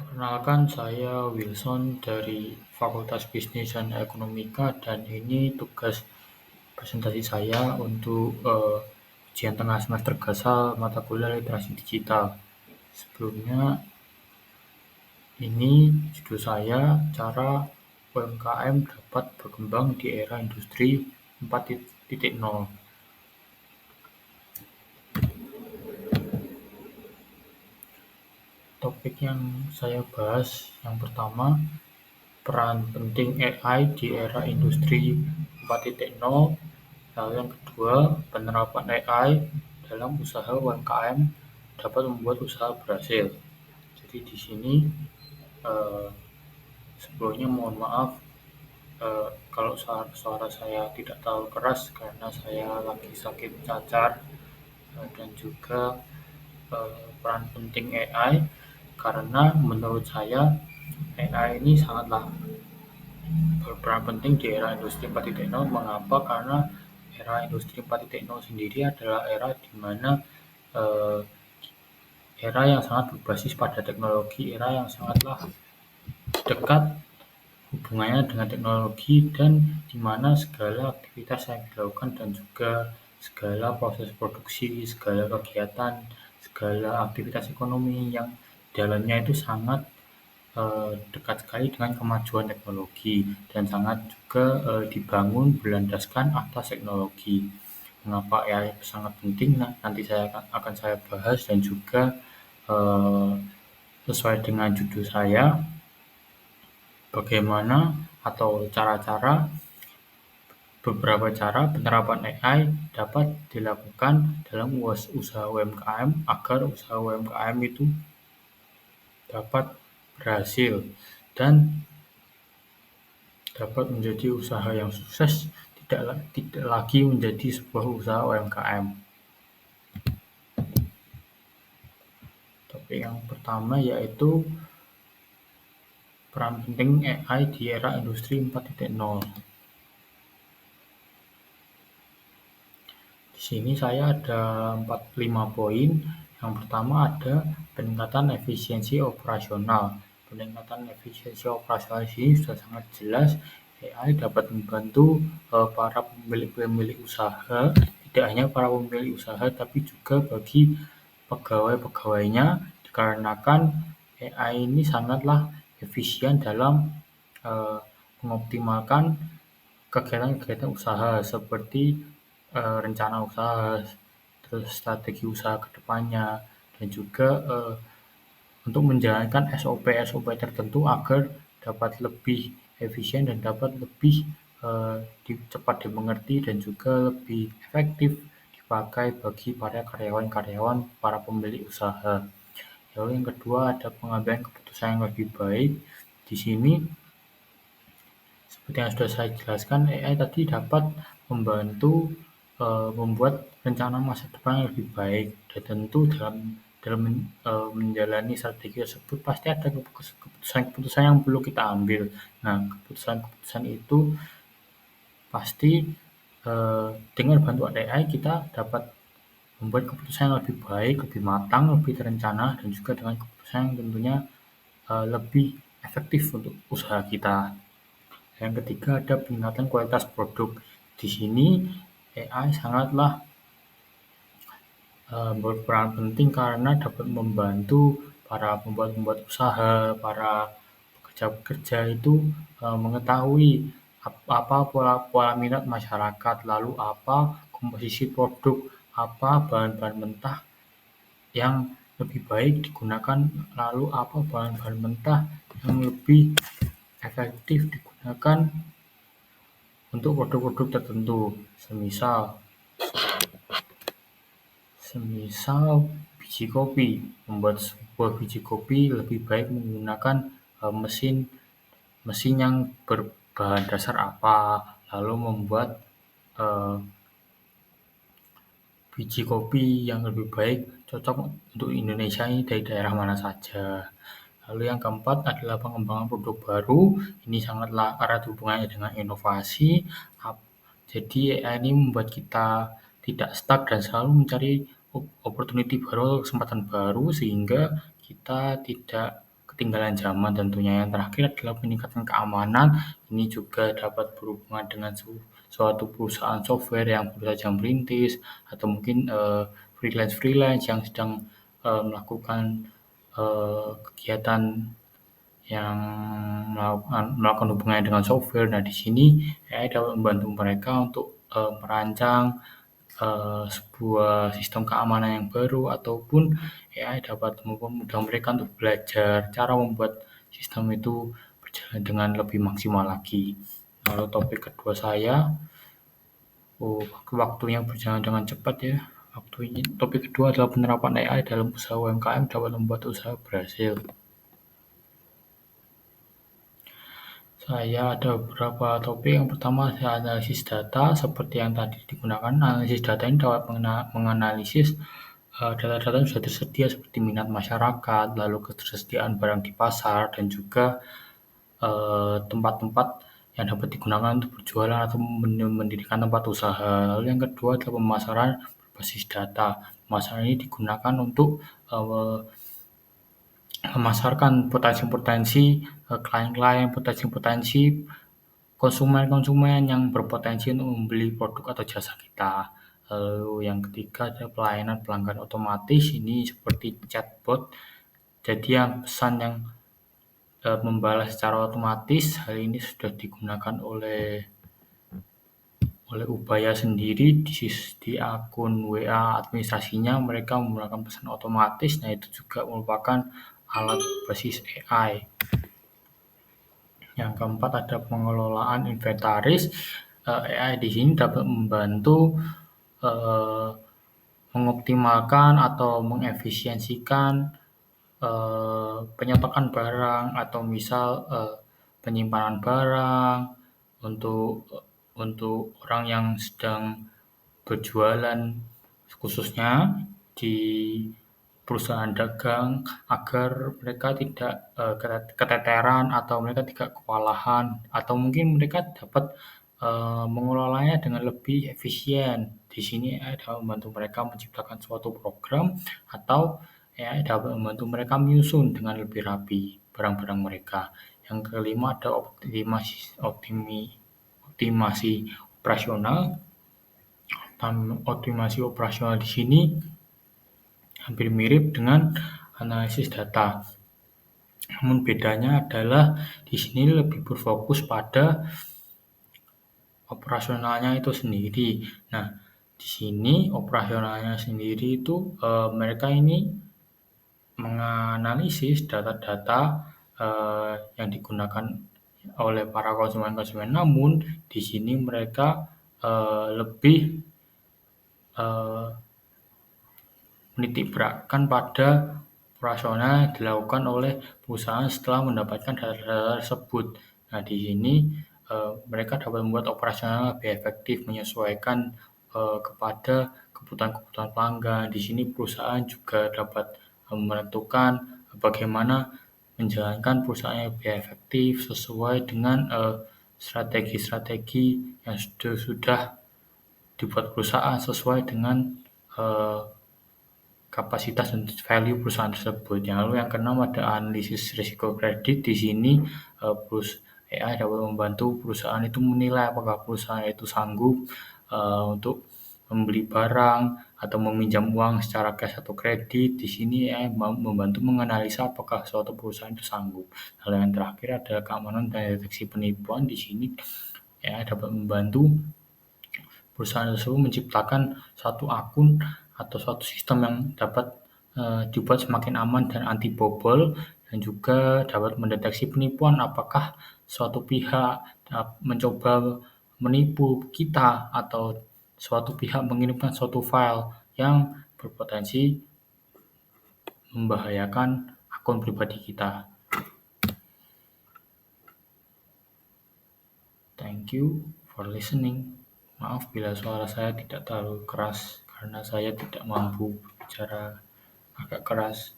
Perkenalkan, saya Wilson dari Fakultas Bisnis dan Ekonomika, dan ini tugas presentasi saya untuk ujian tengah semester Gasal mata kuliah literasi digital. Sebelumnya, ini judul saya cara UMKM dapat berkembang di era industri 4.0. Topik yang saya bahas yang pertama, peran penting AI di era industri 4.0. Lalu yang kedua, penerapan AI dalam usaha UMKM dapat membuat usaha berhasil. Jadi di sini eh, sebelumnya mohon maaf kalau suara saya tidak terlalu keras karena saya lagi sakit cacar, dan juga peran penting AI karena menurut saya AI ini sangatlah berperan penting di era industri 4.0. Mengapa? Karena era industri 4.0 sendiri adalah era di mana eh, era yang sangat berbasis pada teknologi, era yang sangatlah dekat hubungannya dengan teknologi, dan di mana segala aktivitas yang dilakukan dan juga segala proses produksi, segala kegiatan, segala aktivitas ekonomi yang dalamnya itu sangat dekat sekali dengan kemajuan teknologi dan sangat juga dibangun berlandaskan atas teknologi. Mengapa AI sangat penting? Nah, nanti akan saya bahas, dan juga eh, sesuai dengan judul saya, bagaimana atau beberapa cara penerapan AI dapat dilakukan dalam usaha UMKM agar usaha UMKM itu dapat berhasil dan dapat menjadi usaha yang sukses, tidak lagi menjadi sebuah usaha UMKM. Topik yang pertama yaitu peran penting AI di era industri 4.0. Di sini saya ada 5 poin. Yang pertama ada peningkatan efisiensi operasional. Peningkatan efisiensi operasional di sini sudah sangat jelas. AI dapat membantu para pemilik usaha, tidak hanya para pemilik usaha, tapi juga bagi pegawai-pegawainya, dikarenakan AI ini sangatlah efisien dalam mengoptimalkan kegiatan-kegiatan usaha seperti rencana usaha, terus strategi usaha ke depannya, dan juga untuk menjalankan SOP-SOP tertentu agar dapat lebih efisien dan dapat lebih cepat dimengerti dan juga lebih efektif dipakai bagi para karyawan-karyawan, para pemilik usaha. Lalu yang kedua ada pengambilan keputusan yang lebih baik. Di sini seperti yang sudah saya jelaskan, AI tadi dapat membantu membuat rencana masa depan yang lebih baik, dan tentu dalam menjalani strategi tersebut pasti ada keputusan-keputusan yang perlu kita ambil. Nah, keputusan-keputusan itu pasti dengan bantuan AI kita dapat membuat keputusan yang lebih baik, lebih matang, lebih terencana, dan juga dengan keputusan yang tentunya lebih efektif untuk usaha kita. Yang ketiga ada peningkatan kualitas produk. Di sini AI sangatlah berperan penting karena dapat membantu para pembuat usaha, para pekerja-pekerja itu mengetahui apa pola minat masyarakat, lalu apa komposisi produk, apa bahan-bahan mentah yang lebih baik digunakan, lalu apa bahan-bahan mentah yang lebih efektif digunakan untuk produk-produk tertentu. Semisal biji kopi, membuat sebuah biji kopi lebih baik menggunakan mesin mesin yang berbahan dasar apa, lalu membuat eh, biji kopi yang lebih baik cocok untuk Indonesia ini dari daerah mana saja. Lalu yang keempat adalah pengembangan produk baru. Ini sangatlah erat hubungannya dengan inovasi. Jadi AI ini membuat kita tidak stuck dan selalu mencari opportunity baru, kesempatan baru, sehingga kita tidak ketinggalan zaman tentunya. Yang terakhir adalah peningkatan keamanan. Ini juga dapat berhubungan dengan suatu perusahaan software yang baru saja merintis atau mungkin freelance yang sedang melakukan kegiatan yang melakukan hubungannya dengan software. Nah, di sini AI dapat membantu mereka untuk merancang sebuah sistem keamanan yang baru, ataupun AI dapat mempermudah mereka untuk belajar cara membuat sistem itu berjalan dengan lebih maksimal lagi. Lalu topik kedua saya, waktunya berjalan dengan cepat ya. Topik kedua adalah penerapan AI dalam usaha UMKM dapat membuat usaha berhasil. Saya ada beberapa topik. Yang pertama adalah analisis data. Seperti yang tadi digunakan, analisis data ini dapat menganalisis data-data yang sudah tersedia seperti minat masyarakat, lalu ketersediaan barang di pasar, dan juga tempat-tempat yang dapat digunakan untuk berjualan atau mendirikan tempat usaha. Lalu yang kedua adalah pemasaran berbasis data. Pemasaran ini digunakan untuk memasarkan potensi-potensi klien-klien, potensi-potensi konsumen-konsumen yang berpotensi untuk membeli produk atau jasa kita. Lalu yang ketiga adalah pelayanan pelanggan otomatis. Ini seperti chatbot. Jadi yang pesan yang membalas secara otomatis, hal ini sudah digunakan oleh Ubaya sendiri di akun WA administrasinya. Mereka menggunakan pesan otomatis. Nah, itu juga merupakan alat berbasis AI. Yang keempat ada pengelolaan inventaris. AI di sini dapat membantu mengoptimalkan atau mengefisiensikan penyotokan barang, atau misal penyimpanan barang untuk orang yang sedang berjualan, khususnya di perusahaan dagang, agar mereka tidak keteteran atau mereka tidak kewalahan, atau mungkin mereka dapat mengelolanya dengan lebih efisien. Di sini AI dapat membantu mereka menciptakan suatu program, atau AI dapat membantu mereka menyusun dengan lebih rapi barang-barang mereka. Yang kelima ada optimasi operasional. Optimasi operasional di sini hampir mirip dengan analisis data. Namun bedanya adalah di sini lebih berfokus pada operasionalnya itu sendiri. Nah, di sini operasionalnya sendiri itu mereka ini menganalisis data-data yang digunakan oleh para konsumen-konsumen. Namun di sini mereka lebih menitikberatkan pada operasional yang dilakukan oleh perusahaan setelah mendapatkan data-data tersebut. Nah, di sini mereka dapat membuat operasional lebih efektif, menyesuaikan kepada kebutuhan-kebutuhan pelanggan. Di sini perusahaan juga dapat menentukan bagaimana menjalankan perusahaan yang lebih efektif sesuai dengan strategi-strategi yang sudah dibuat perusahaan sesuai dengan kapasitas dan value perusahaan tersebut. Lalu yang keenam ada analisis risiko kredit. Di sini AI dapat membantu perusahaan itu menilai apakah perusahaan itu sanggup untuk membeli barang atau meminjam uang secara cash atau kredit. Di sini AI membantu menganalisa apakah suatu perusahaan itu sanggup. Lalu yang terakhir adalah keamanan dan deteksi penipuan. Di sini AI dapat membantu perusahaan tersebut menciptakan suatu akun atau suatu sistem yang dapat dibuat semakin aman dan anti bobol, dan juga dapat mendeteksi penipuan apakah suatu pihak mencoba menipu kita atau suatu pihak mengirimkan suatu file yang berpotensi membahayakan akun pribadi kita. Thank you for listening. Maaf bila suara saya tidak terlalu keras karena saya tidak mampu bicara agak keras.